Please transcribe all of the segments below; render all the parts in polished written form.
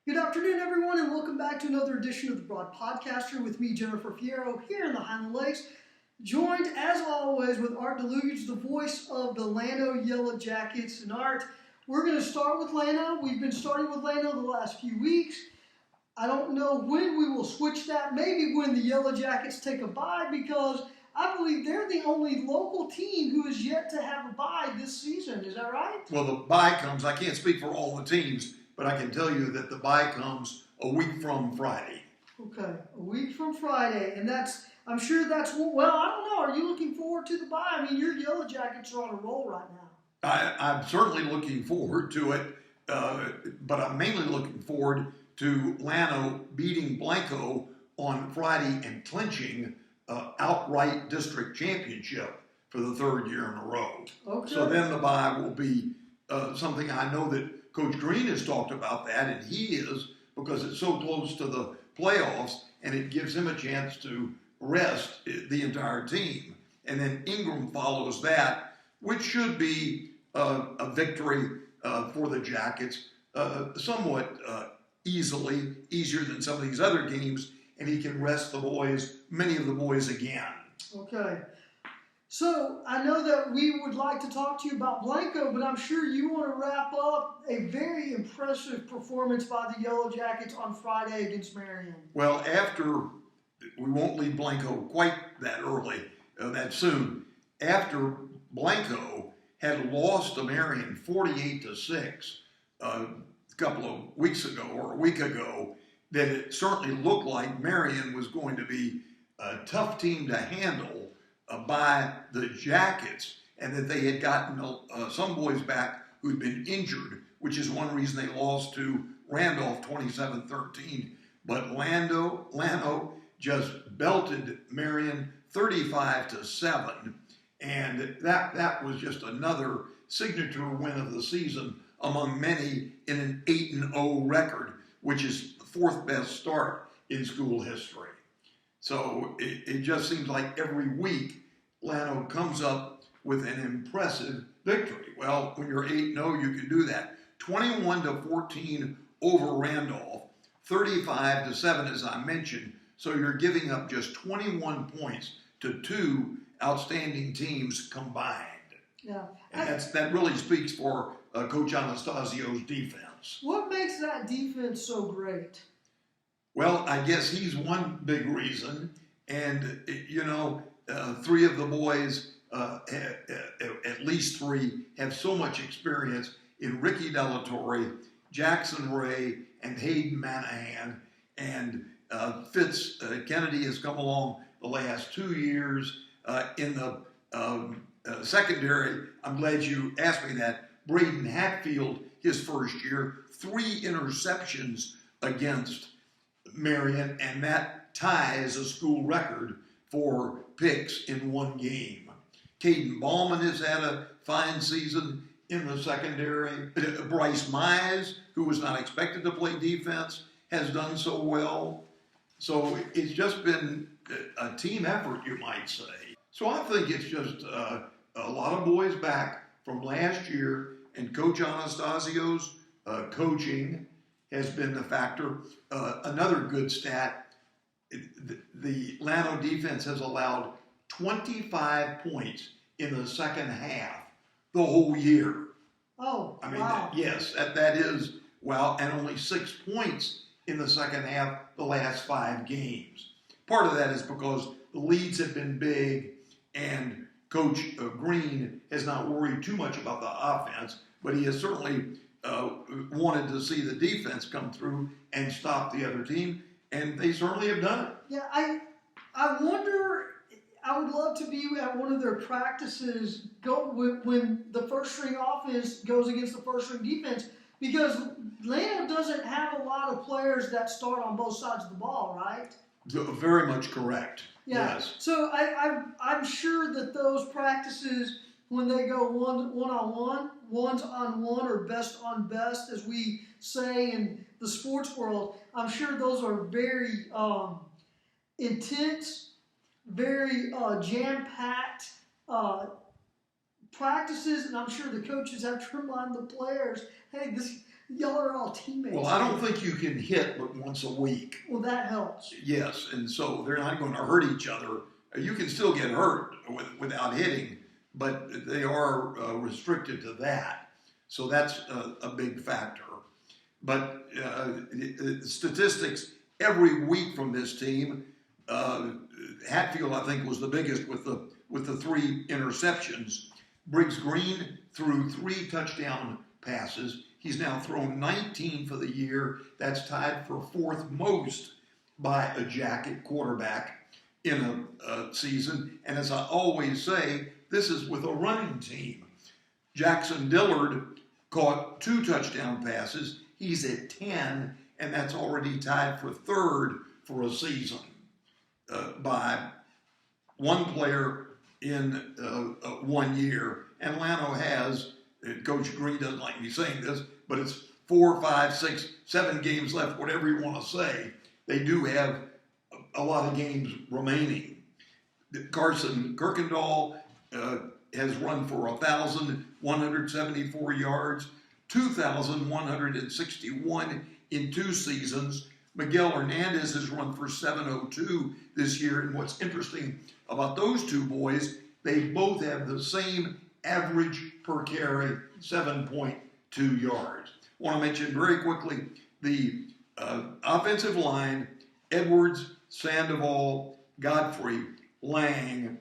Good afternoon, everyone, and welcome back to another edition of the Broad Podcaster with me, Jennifer Fierro, here in the Llano Lakes, joined, as always, with Art Dlugach, the voice of the Llano Yellow Jackets. And Art, we're going to start with Llano. We've been starting with Llano the last few weeks. I don't know when we will switch that, maybe when the Yellow Jackets take a bye, because I believe they're the only local team who is yet to have a bye this season. Is that right? Well, the bye comes, I can't speak for all the teams, but I can tell you that the bye comes a week from Friday. Okay, a week from Friday, and I'm sure that's, well, I don't know, are you looking forward to the bye? I mean, your Yellow Jackets are on a roll right now. I'm certainly looking forward to it, but I'm mainly looking forward to Llano beating Blanco on Friday and clinching outright district championship for the third year in a row. Okay. So then the bye will be something I know that Coach Green has talked about that, and he is, because it's so close to the playoffs, and it gives him a chance to rest the entire team. And then Ingram follows that, which should be a victory for the Jackets, somewhat easily, easier than some of these other games, and he can rest the boys, many of the boys again. Okay. So I know that we would like to talk to you about Blanco, but I'm sure you want to wrap up a very impressive performance by the Yellow Jackets on Friday against Marion. Well, we won't leave Blanco quite that early, that soon. After Blanco had lost to Marion 48-6 a couple of weeks ago or a week ago, that it certainly looked like Marion was going to be a tough team to handle by the Jackets, and that they had gotten some boys back who'd been injured, which is one reason they lost to Randolph 27-13. But Llano just belted Marion 35-7, and that was just another signature win of the season among many in an 8-0 record, which is the fourth best start in school history. So it just seems like every week Llano comes up with an impressive victory. Well, when you're 8-0, you can do that. 21-14 over Randolph, 35-7 as I mentioned. So you're giving up just 21 points to two outstanding teams combined. Yeah. And that really speaks for Coach Anastasio's defense. What makes that defense so great? Well, I guess he's one big reason. And, three of the boys, at least three, have so much experience in Ricky Delatorre, Jackson Ray, and Hayden Manahan. And Fitz Kennedy has come along the last 2 years. In the secondary, I'm glad you asked me that. Braden Hatfield, his first year, 3 interceptions against Marion, and that ties a school record for picks in one game. Caden Ballman has had a fine season in the secondary. Bryce Mize, who was not expected to play defense, has done so well. So it's just been a team effort, you might say. So I think it's just a lot of boys back from last year, and Coach Anastasio's coaching has been the factor. Another good stat, the Llano defense has allowed 25 points in the second half the whole year. Oh, I mean, wow. That is, well, and only 6 points in the second half the last 5 games. Part of that is because the leads have been big, and Coach Green has not worried too much about the offense, but he has certainly wanted to see the defense come through and stop the other team, and they certainly have done it. Yeah, I wonder, I would love to be at one of their practices when the first string offense goes against the first string defense, because Llano doesn't have a lot of players that start on both sides of the ball, right? Very much correct. Yeah. Yes. So I'm sure that those practices, when they go one-on-one, ones on one, or best on best, as we say in the sports world, I'm sure those are very intense, very jam-packed practices, and I'm sure the coaches have to remind the players, hey, y'all are all teammates. Well, I don't think you can hit but once a week. Well, that helps. Yes, and so they're not going to hurt each other. You can still get hurt without hitting, but they are restricted to that. So that's a big factor. But statistics every week from this team, Hatfield, I think, was the biggest with the 3 interceptions. Briggs Green threw 3 touchdown passes. He's now thrown 19 for the year. That's tied for 4th most by a Jacket quarterback in a season. And as I always say, this is with a running team. Jackson Dillard caught 2 touchdown passes. He's at 10, and that's already tied for 3rd for a season by one player in 1 year. And Llano has, Coach Green doesn't like me saying this, but it's 4, 5, 6, 7 games left, whatever you want to say. They do have a lot of games remaining. Carson Kirkendall has run for 1,174 yards, 2,161 in 2 seasons. Miguel Hernandez has run for 702 this year. And what's interesting about those 2 boys, they both have the same average per carry, 7.2 yards. I want to mention very quickly the offensive line: Edwards, Sandoval, Godfrey, Lang,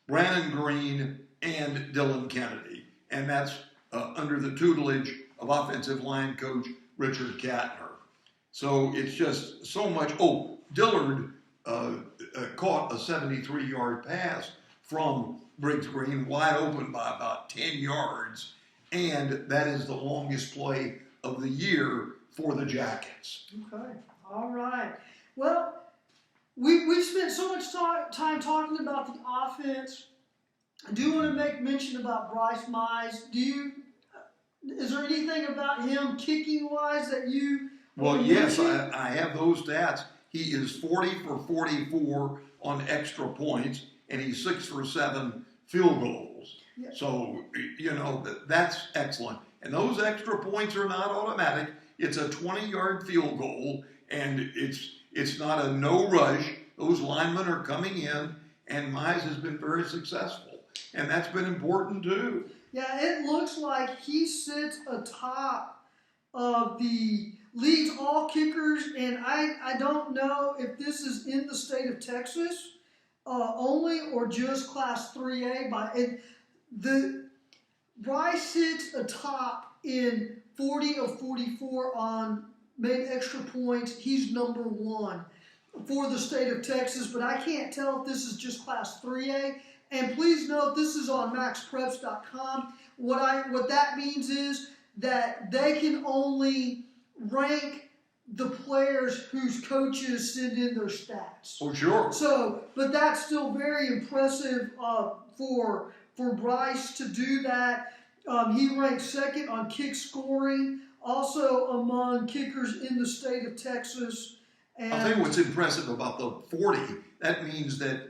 Brandon Green, and Dylan Kennedy. And that's under the tutelage of offensive line coach Richard Katner. So it's just so much. Oh, Dillard caught a 73-yard pass from Briggs Green, wide open by about 10 yards. And that is the longest play of the year for the Jackets. Okay. All right. Well, we've spent so much time talking about the offense. I do want to make mention about Bryce Mize. Is there anything about him kicking-wise that you... Well, yes, I have those stats. He is 40 for 44 on extra points, and he's 6 for 7 field goals. Yeah. So, that's excellent. And those extra points are not automatic. It's a 20-yard field goal, and it's not a no rush. Those linemen are coming in, and Mize has been very successful. And that's been important, too. Yeah, it looks like he sits atop of the leads all kickers, and I don't know if this is in the state of Texas only or just Class 3A. Bryce sits atop in 40 of 44 on made extra points. He's number 1 for the state of Texas, but I can't tell if this is just Class 3A. And please note, this is on maxpreps.com. What that means is that they can only rank the players whose coaches send in their stats. Oh, sure. So, but that's still very impressive for Bryce to do that. He ranks 2nd on kick scoring, also among kickers in the state of Texas. And I'll tell you what's impressive about the 40. That means that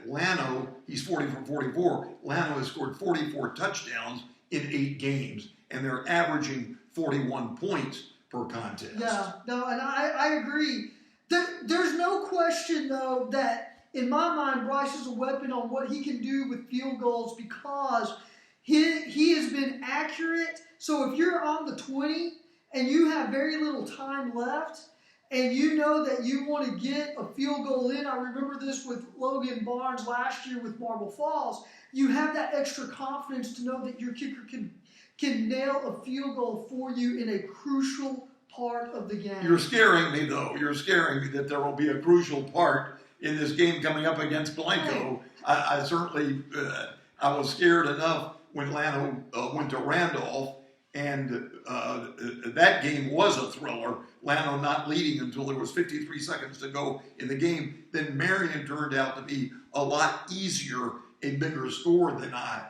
Llano, he's 40 for 44. Llano has scored 44 touchdowns in 8 games, and they're averaging 41 points per contest. Yeah, no, and I agree. There's no question, though, that in my mind, Bryce is a weapon on what he can do with field goals because he has been accurate. So if you're on the 20 and you have very little time left, and you know that you want to get a field goal in, I remember this with Logan Barnes last year with Marble Falls, you have that extra confidence to know that your kicker can nail a field goal for you in a crucial part of the game. You're scaring me, though. You're scaring me that there will be a crucial part in this game coming up against Blanco. Right. I certainly, I was scared enough when Llano went to Randolph, and that game was a thriller. Llano not leading until there was 53 seconds to go in the game. Then Marion turned out to be a lot easier, a bigger score than I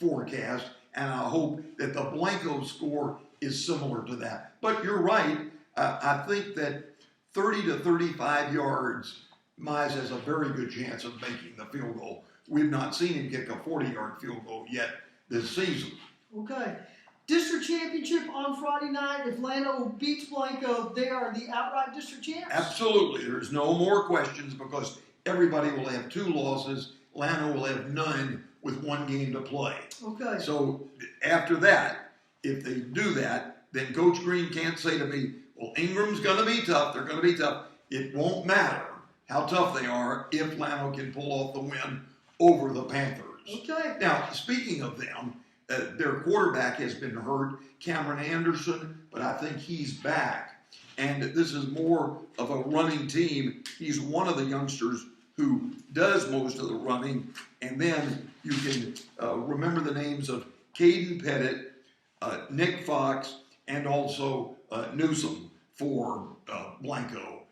forecast. And I hope that the Blanco score is similar to that. But you're right. I think that 30 to 35 yards, Mize has a very good chance of making the field goal. we've not seen him kick a 40-yard field goal yet this season. Okay. District championship on Friday night. If Llano beats Blanco, they are the outright district champs? Absolutely. There's no more questions because everybody will have 2 losses. Llano will have none with 1 game to play. Okay. So after that, if they do that, then Coach Green can't say to me, well, Ingram's going to be tough. They're going to be tough. It won't matter how tough they are if Llano can pull off the win over the Panthers. Okay. Now, speaking of them, their quarterback has been hurt, Cameron Anderson, but I think he's back. And this is more of a running team. He's one of the youngsters who does most of the running. And then you can remember the names of Caden Pettit, Nick Fox, and also Newsom for Blanco.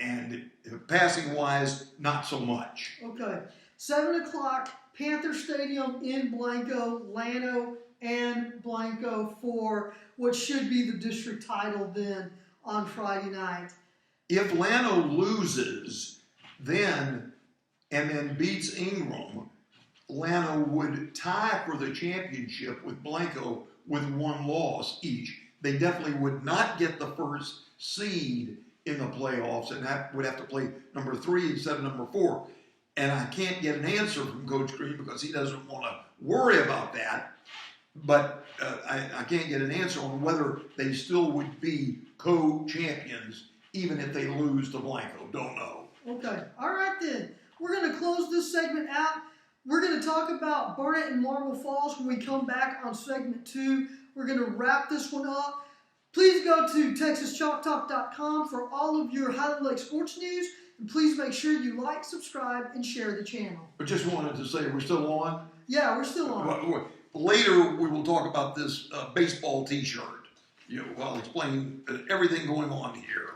And passing-wise, not so much. Okay. 7 o'clock, Panther Stadium in Blanco, Llano and Blanco for what should be the district title then on Friday night. If Llano loses and then beats Ingram, Llano would tie for the championship with Blanco with 1 loss each. They definitely would not get the first seed in the playoffs, and that would have to play number 3 instead of number 4. And I can't get an answer from Coach Green because he doesn't want to worry about that. But I can't get an answer on whether they still would be co-champions even if they lose to Blanco. Don't know. Okay. All right then. We're going to close this segment out. We're going to talk about Barnett and Marble Falls when we come back on segment 2. We're going to wrap this one up. Please go to TexasChalkTalk.com for all of your Highland Lake sports news. And please make sure you like, subscribe, and share the channel. I just wanted to say we're still on. Yeah, we're still on. Later, we will talk about this baseball T-shirt. While explaining everything going on here.